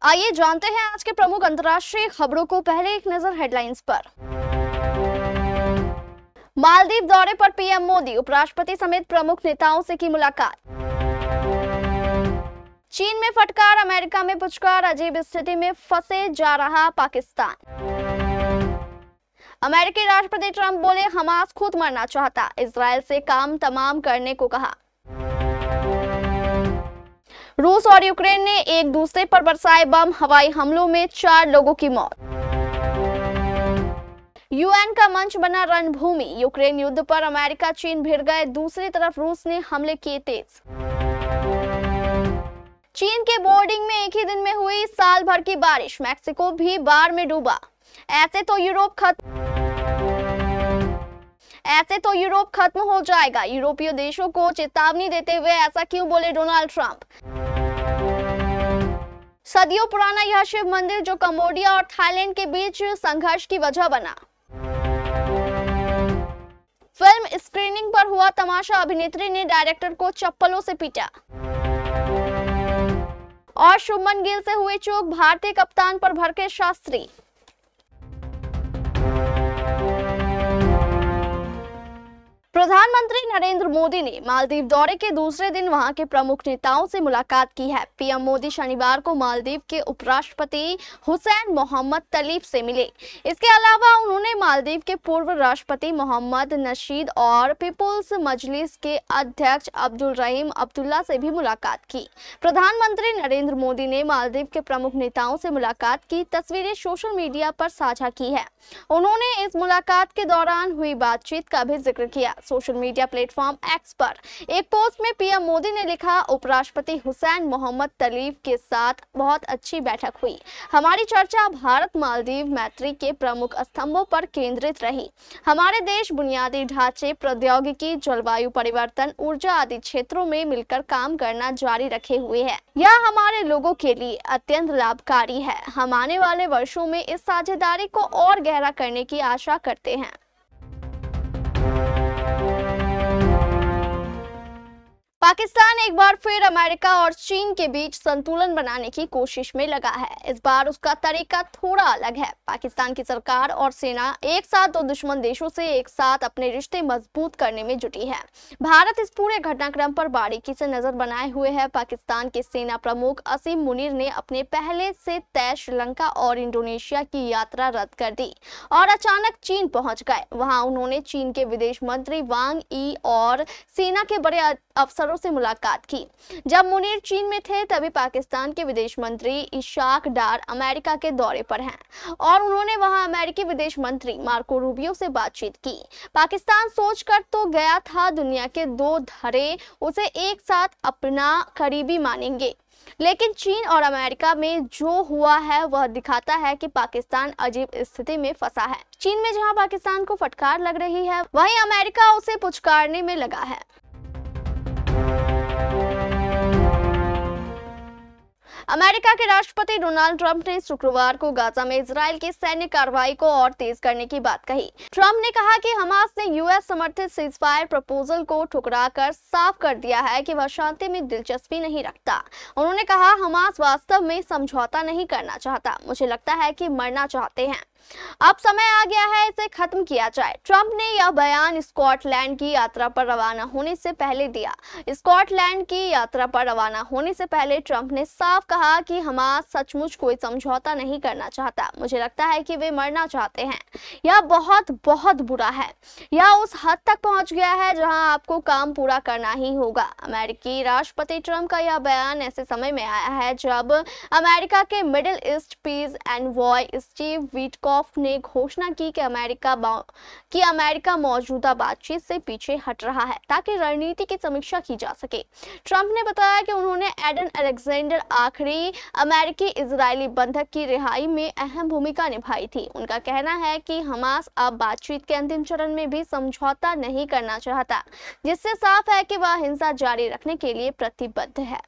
आइए जानते हैं आज के प्रमुख अंतर्राष्ट्रीय खबरों को। पहले एक नजर हेडलाइंस पर। मालदीव दौरे पर पीएम मोदी, उपराष्ट्रपति समेत प्रमुख नेताओं से की मुलाकात। चीन में फटकार, अमेरिका में पुचकार, अजीब स्थिति में फंसे जा रहा पाकिस्तान। अमेरिकी राष्ट्रपति ट्रंप बोले, हमास खुद मरना चाहता, इजरायल से काम तमाम करने को कहा। रूस और यूक्रेन ने एक दूसरे पर बरसाए बम, हवाई हमलों में 4 लोगों की मौत। यूएन का मंच बना रणभूमि, यूक्रेन युद्ध पर अमेरिका चीन भिड़ गए, दूसरी तरफ रूस ने हमले किए तेज। चीन के बोर्डिंग में एक ही दिन में हुई साल भर की बारिश, मैक्सिको भी बाढ़ में डूबा। ऐसे तो यूरोप खत्म हो जाएगा, यूरोपीय देशों को चेतावनी देते हुए ऐसा क्यों बोले डोनाल्ड ट्रंप। सदियों पुराना यह शिव मंदिर जो कंबोडिया और थाईलैंड के बीच संघर्ष की वजह बना। फिल्म स्क्रीनिंग पर हुआ तमाशा, अभिनेत्री ने डायरेक्टर को चप्पलों से पीटा। और शुभमन गिल से हुई चूक, भारतीय कप्तान पर भड़के शास्त्री। प्रधानमंत्री नरेंद्र मोदी ने मालदीव दौरे के दूसरे दिन वहां के प्रमुख नेताओं से मुलाकात की है। पीएम मोदी शनिवार को मालदीव के उपराष्ट्रपति हुसैन मोहम्मद तलीफ से मिले। इसके अलावा उन्होंने मालदीव के पूर्व राष्ट्रपति मोहम्मद नशीद और पीपुल्स मजलिस के अध्यक्ष अब्दुल रहीम अब्दुल्ला से भी मुलाकात की। प्रधानमंत्री नरेंद्र मोदी ने मालदीव के प्रमुख नेताओं से मुलाकात की तस्वीरें सोशल मीडिया पर साझा की है। उन्होंने इस मुलाकात के दौरान हुई बातचीत का भी जिक्र किया। सोशल मीडिया प्लेटफॉर्म एक्स पर एक पोस्ट में पीएम मोदी ने लिखा, उपराष्ट्रपति हुसैन मोहम्मद तलीफ के साथ बहुत अच्छी बैठक हुई। हमारी चर्चा भारत मालदीव मैत्री के प्रमुख स्तंभों पर केंद्रित रही। हमारे देश बुनियादी ढांचे, प्रौद्योगिकी, जलवायु परिवर्तन, ऊर्जा आदि क्षेत्रों में मिलकर काम करना जारी रखे हुए हैं। यह हमारे लोगों के लिए अत्यंत लाभकारी है। हम आने वाले वर्षों में इस साझेदारी को और गहरा करने की आशा करते हैं। पाकिस्तान एक बार फिर अमेरिका और चीन के बीच संतुलन बनाने की कोशिश में लगा है। इस बार उसका तरीका थोड़ा अलग है। पाकिस्तान की सरकार और सेना एक साथ दो दुश्मन देशों से एक साथ अपने रिश्ते मजबूत करने में जुटी है। भारत इस पूरे घटनाक्रम पर बारीकी से नजर बनाए हुए है। पाकिस्तान के सेना प्रमुख असीम मुनीर ने अपने पहले से तय श्रीलंका और इंडोनेशिया की यात्रा रद्द कर दी और अचानक चीन पहुंच गए। वहां उन्होंने चीन के विदेश मंत्री वांग ई और सेना के बड़े अफसरों से मुलाकात की। जब मुनीर चीन में थे तभी पाकिस्तान के विदेश मंत्री इशाक डार अमेरिका के दौरे पर हैं और उन्होंने वहां अमेरिकी विदेश मंत्री मार्को रूबियो से बातचीत की। पाकिस्तान सोचकर तो गया था दुनिया के 2 धड़े उसे एक साथ अपना करीबी मानेंगे, लेकिन चीन और अमेरिका में जो हुआ है वह दिखाता है कि पाकिस्तान अजीब स्थिति में फंसा है। चीन में जहां पाकिस्तान को फटकार लग रही है, वहीं अमेरिका उसे पुचकारने में लगा है। अमेरिका के राष्ट्रपति डोनाल्ड ट्रंप ने शुक्रवार को गाजा में इजरायल की सैन्य कार्रवाई को और तेज करने की बात कही। ट्रंप ने कहा कि हमास ने यूएस समर्थित सीजफायर प्रपोजल को ठुकराकर साफ कर दिया है कि वह शांति में दिलचस्पी नहीं रखता। उन्होंने कहा, हमास वास्तव में समझौता नहीं करना चाहता, मुझे लगता है कि मरना चाहते हैं। अब समय आ गया है इसे खत्म किया जाए। ट्रंप ने यह बयान स्कॉटलैंड की यात्रा पर रवाना होने से पहले दिया। स्कॉटलैंड की यात्रा पर रवाना होने से पहले ट्रंप ने साफ कहा कि हमास सचमुच कोई समझौता नहीं करना चाहता, मुझे लगता है कि वे मरना चाहते हैं। यह बहुत बहुत बुरा है। यह उस हद तक पहुंच गया है जहां आपको काम पूरा करना ही होगा। अमेरिकी राष्ट्रपति ट्रंप का यह बयान ऐसे समय में आया है जब अमेरिका के Middle East peace envoy Steve Witkoff ने घोषणा की कि अमेरिका मौजूदा बातचीत से पीछे हट रहा है ताकि रणनीति की समीक्षा की जा सके। ट्रंप ने बताया कि उन्होंने एडन अलेक्जेंडर, आखिरी अमेरिकी इजरायली बंधक की रिहाई में अहम भूमिका निभाई थी। उनका कहना है कि हमास अब बातचीत के अंतिम चरण में भी समझौता नहीं करना चाहता, जिससे साफ है कि वह हिंसा जारी रखने के लिए प्रतिबद्ध है।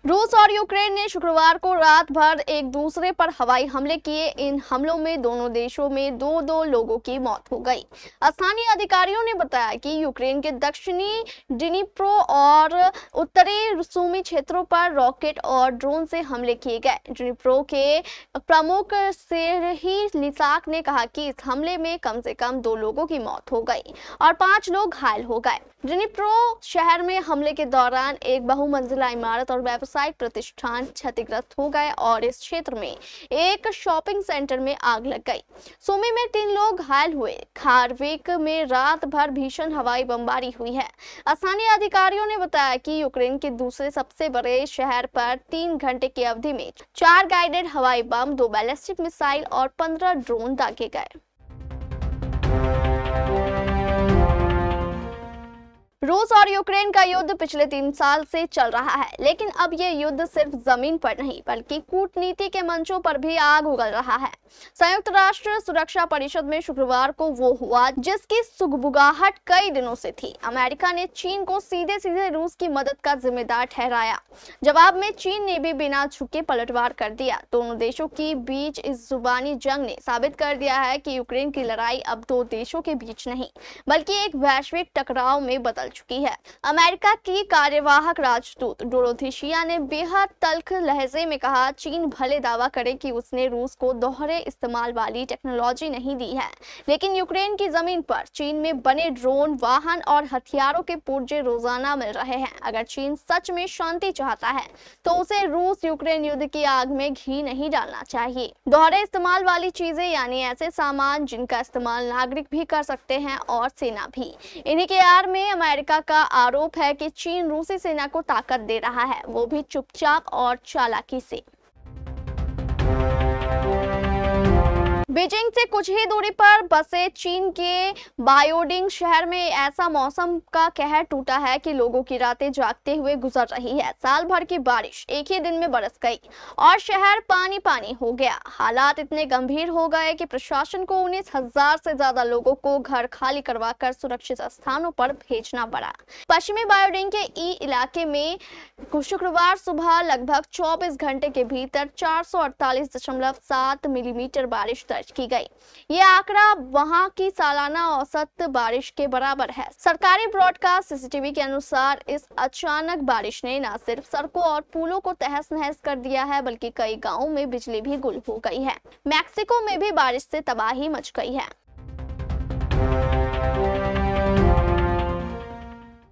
रूस और यूक्रेन ने शुक्रवार को रात भर एक दूसरे पर हवाई हमले किए। इन हमलों में दोनों देशों में दो लोगों की मौत हो गई। स्थानीय अधिकारियों ने बताया कि यूक्रेन के दक्षिणी डिनिप्रो और उत्तरी सुमी क्षेत्रों पर रॉकेट और ड्रोन से हमले किए गए। डिनिप्रो के प्रमुख सेरही लिसाक ने कहा कि इस हमले में कम से कम 2 लोगों की मौत हो गई और 5 लोग घायल हो गए। डिनिप्रो शहर में हमले के दौरान एक बहुमंजिला इमारत और व्यावसायिक प्रतिष्ठान क्षतिग्रस्त हो गए और इस क्षेत्र में एक शॉपिंग सेंटर में आग लग गई। सुमी में 3 लोग घायल हुए। खारविक में रात भर भीषण हवाई बमबारी हुई है। स्थानीय अधिकारियों ने बताया कि यूक्रेन के दूसरे सबसे बड़े शहर पर 3 घंटे की अवधि में 4 गाइडेड हवाई बम, 2 बैलिस्टिक मिसाइल और 15 ड्रोन दागे गए। रूस और यूक्रेन का युद्ध पिछले 3 साल से चल रहा है, लेकिन अब ये युद्ध सिर्फ जमीन पर नहीं बल्कि कूटनीति के मंचों पर भी आग उगल रहा है। संयुक्त राष्ट्र सुरक्षा परिषद में शुक्रवार को वो हुआ जिसकी सुगबुगाहट कई दिनों से थी। अमेरिका ने चीन को सीधे रूस की मदद का जिम्मेदार ठहराया। जवाब में चीन ने भी बिना झुके पलटवार कर दिया। दोनों देशों के बीच इस जुबानी जंग ने साबित कर दिया है कि यूक्रेन की लड़ाई अब 2 देशों के बीच नहीं बल्कि एक वैश्विक टकराव में बदल चुकी है। अमेरिका की कार्यवाहक राजदूत डोरोथी शिया ने बेहद तल्ख लहजे में कहा, चीन भले दावा करे कि उसने रूस को दोहरे इस्तेमाल वाली टेक्नोलॉजी नहीं दी है, लेकिन यूक्रेन की जमीन पर चीन में बने ड्रोन, वाहन और हथियारों के पुर्जे रोजाना मिल रहे हैं। अगर चीन सच में शांति चाहता है तो उसे रूस यूक्रेन युद्ध की आग में घी नहीं डालना चाहिए। दोहरे इस्तेमाल वाली चीजें यानी ऐसे सामान जिनका इस्तेमाल नागरिक भी कर सकते हैं और सेना भी। इन्हीं के आड़ में अमेरिका का आरोप है कि चीन रूसी सेना को ताकत दे रहा है, वो भी चुपचाप और चालाकी से। बीजिंग से कुछ ही दूरी पर बसे चीन के बायोडिंग शहर में ऐसा मौसम का कहर टूटा है कि लोगों की रातें जागते हुए गुजर रही है। साल भर की बारिश एक ही दिन में बरस गई और शहर पानी पानी हो गया। हालात इतने गंभीर हो गए कि प्रशासन को 19,000 से ज्यादा लोगों को घर खाली करवाकर सुरक्षित स्थानों पर भेजना पड़ा। पश्चिमी बायोडिंग के ई इलाके में शुक्रवार सुबह लगभग 24 घंटे के भीतर 448.7 मिलीमीटर बारिश की गई। ये आंकड़ा वहां की सालाना औसत बारिश के बराबर है। सरकारी ब्रॉडकास्ट सीसीटीवी के अनुसार इस अचानक बारिश ने न सिर्फ सड़कों और पुलों को तहस नहस कर दिया है बल्कि कई गांवों में बिजली भी गुल हो गई है। मैक्सिको में भी बारिश से तबाही मच गई है।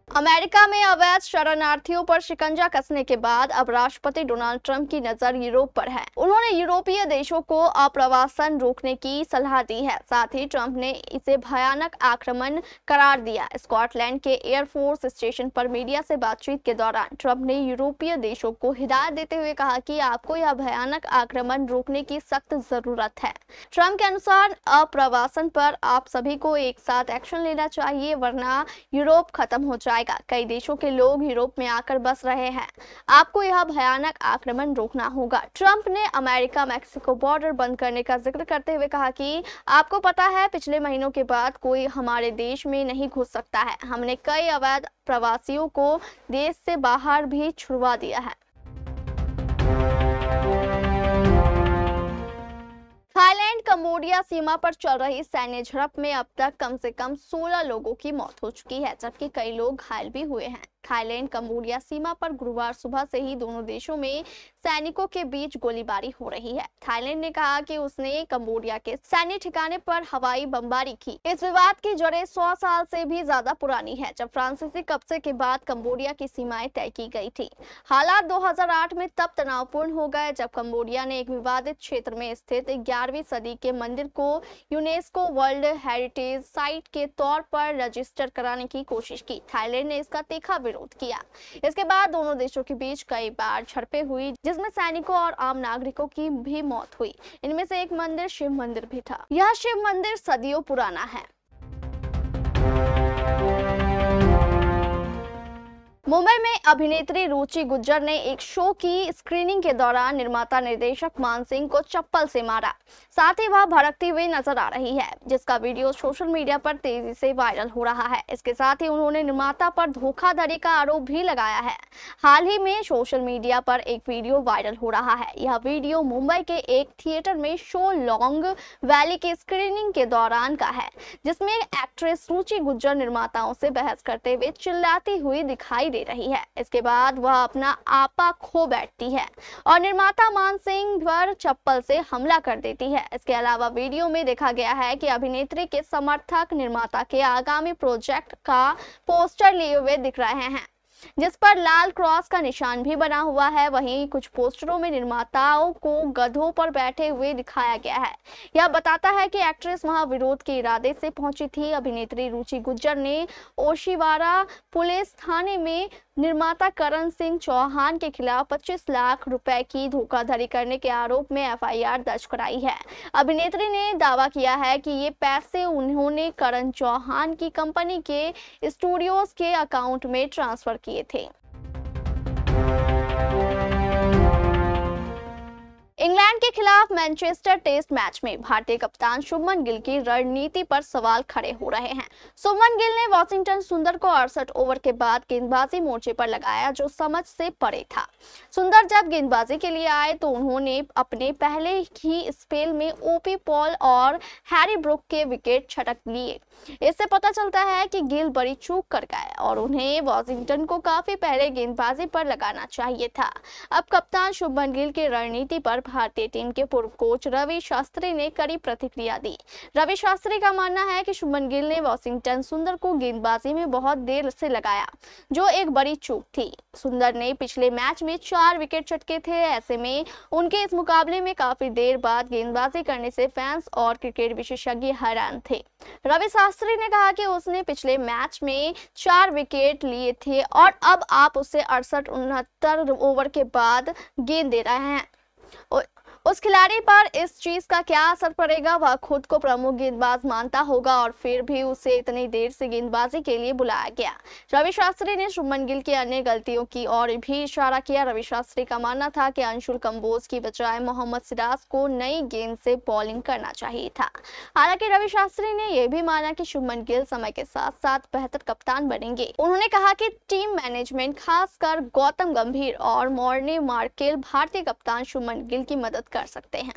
अमेरिका में अवैध शरणार्थियों पर शिकंजा कसने के बाद अब राष्ट्रपति डोनाल्ड ट्रंप की नजर यूरोप पर है। उन्होंने यूरोपीय देशों को अप्रवासन रोकने की सलाह दी है। साथ ही ट्रंप ने इसे भयानक आक्रमण करार दिया। स्कॉटलैंड के एयरफोर्स स्टेशन पर मीडिया से बातचीत के दौरान ट्रंप ने यूरोपीय देशों को हिदायत देते हुए कहा कि आपको यह भयानक आक्रमण रोकने की सख्त जरूरत है। ट्रंप के अनुसार अप्रवासन पर आप सभी को एक साथ एक्शन लेना चाहिए वरना यूरोप खत्म हो जाएगा। कई देशों के लोग यूरोप में आकर बस रहे हैं। आपको यह भयानक आक्रमण रोकना होगा। ट्रंप ने अमेरिका मैक्सिको बॉर्डर बंद करने का जिक्र करते हुए कहा कि आपको पता है पिछले महीनों के बाद कोई हमारे देश में नहीं घुस सकता है। हमने कई अवैध प्रवासियों को देश से बाहर भी छुड़वा दिया है। थाईलैंड कंबोडिया सीमा पर चल रही सैन्य झड़प में अब तक कम से कम 16 लोगों की मौत हो चुकी है जबकि कई लोग घायल भी हुए हैं। थाईलैंड कंबोडिया सीमा पर गुरुवार सुबह से ही दोनों देशों में सैनिकों के बीच गोलीबारी हो रही है। थाईलैंड ने कहा कि उसने कंबोडिया के सैन्य ठिकाने पर हवाई बमबारी की। इस विवाद की जड़ें 100 साल से भी ज्यादा पुरानी है जब फ्रांसीसी कब्जे के बाद कंबोडिया की सीमाएं तय की गई थी। हालात 2008 में तब तनावपूर्ण हो गए जब कंबोडिया ने एक विवादित क्षेत्र में स्थित 11वीं सदी के मंदिर को यूनेस्को वर्ल्ड हेरिटेज साइट के तौर पर रजिस्टर कराने की कोशिश की। थाईलैंड ने इसका तीखा विरोध किया। इसके बाद दोनों देशों के बीच कई बार झड़पें हुई जिसमें सैनिकों और आम नागरिकों की भी मौत हुई। इनमें से एक मंदिर शिव मंदिर भी था। यह शिव मंदिर सदियों पुराना है। मुंबई में अभिनेत्री रुचि गुर्जर ने एक शो की स्क्रीनिंग के दौरान निर्माता निर्देशक मान सिंह को चप्पल से मारा। साथ ही वह भड़कती हुई नजर आ रही है, जिसका वीडियो सोशल मीडिया पर तेजी से वायरल हो रहा है। इसके साथ ही उन्होंने निर्माता पर धोखाधड़ी का आरोप भी लगाया है। हाल ही में सोशल मीडिया पर एक वीडियो वायरल हो रहा है। यह वीडियो मुंबई के एक थिएटर में शो लॉन्ग वैली की स्क्रीनिंग के दौरान का है, जिसमें एक्ट्रेस रुचि गुर्जर निर्माताओं से बहस करते हुए चिल्लाती हुई दिखाई दे रही है। इसके बाद वह अपना आपा खो बैठती है और निर्माता मान सिंह पर चप्पल से हमला कर देती है। इसके अलावा वीडियो में देखा गया है कि अभिनेत्री के समर्थक निर्माता के आगामी प्रोजेक्ट का पोस्टर लिए हुए दिख रहे हैं, जिस पर लाल क्रॉस का निशान भी बना हुआ है। वहीं कुछ पोस्टरों में निर्माताओं को गधों पर बैठे हुए दिखाया गया है। यह बताता है कि एक्ट्रेस वहां विरोध के इरादे से पहुंची थी। अभिनेत्री रुचि गुर्जर ने ओशिवारा पुलिस थाने में निर्माता करण सिंह चौहान के खिलाफ 25 लाख रुपए की धोखाधड़ी करने के आरोप में एफआईआर दर्ज कराई है। अभिनेत्री ने दावा किया है कि ये पैसे उन्होंने करण चौहान की कंपनी के स्टूडियोज के अकाउंट में ट्रांसफर किए थे। इंग्लैंड के खिलाफ मैनचेस्टर टेस्ट मैच में भारतीय कप्तान शुभमन गिल की रणनीति पर सवाल खड़े हो रहे हैं। शुभमन गिल ने वॉशिंगटन सुंदर को 68 ओवर के बाद गेंदबाजी मोर्चे पर लगाया, जो समझ से परे था। सुंदर जब गेंदबाजी के लिए आए तो उन्होंने अपने पहले ही स्पेल में ओपी पॉल और हैरी ब्रुक के विकेट छटक लिए। इससे पता चलता है कि गिल बड़ी चूक कर गए और उन्हें वॉशिंगटन को काफी पहले गेंदबाजी पर लगाना चाहिए था। अब कप्तान शुभमन गिल की रणनीति पर भारतीय टीम के पूर्व कोच रवि शास्त्री ने कड़ी प्रतिक्रिया दी। रवि शास्त्री का मानना है कि शुभमन गिल ने वॉशिंगटन सुंदर को गेंदबाजी में बहुत देर से लगाया, जो एक बड़ी चूक थी। सुंदर ने पिछले मैच में 4 विकेट चटके थे। ऐसे में उनके इस मुकाबले में काफी देर बाद गेंदबाजी करने से फैंस और क्रिकेट विशेषज्ञ हैरान थे। रवि शास्त्री ने कहा कि उसने पिछले मैच में 4 विकेट लिए थे और अब आप उसे 68-69 ओवर के बाद गेंद दे रहे हैं। उस खिलाड़ी पर इस चीज का क्या असर पड़ेगा? वह खुद को प्रमुख गेंदबाज मानता होगा और फिर भी उसे इतनी देर से गेंदबाजी के लिए बुलाया गया। रवि शास्त्री ने शुभमन गिल की अन्य गलतियों की ओर भी इशारा किया। रवि शास्त्री का मानना था कि अंशुल कंबोज की बजाय मोहम्मद सिराज को नई गेंद से बॉलिंग करना चाहिए था। हालांकि रवि शास्त्री ने यह भी माना कि शुभमन गिल समय के साथ साथ बेहतर कप्तान बनेंगे। उन्होंने कहा कि टीम मैनेजमेंट, खासकर गौतम गंभीर और मॉर्ने मार्केल, भारतीय कप्तान शुभमन गिल की मदद कर सकते हैं।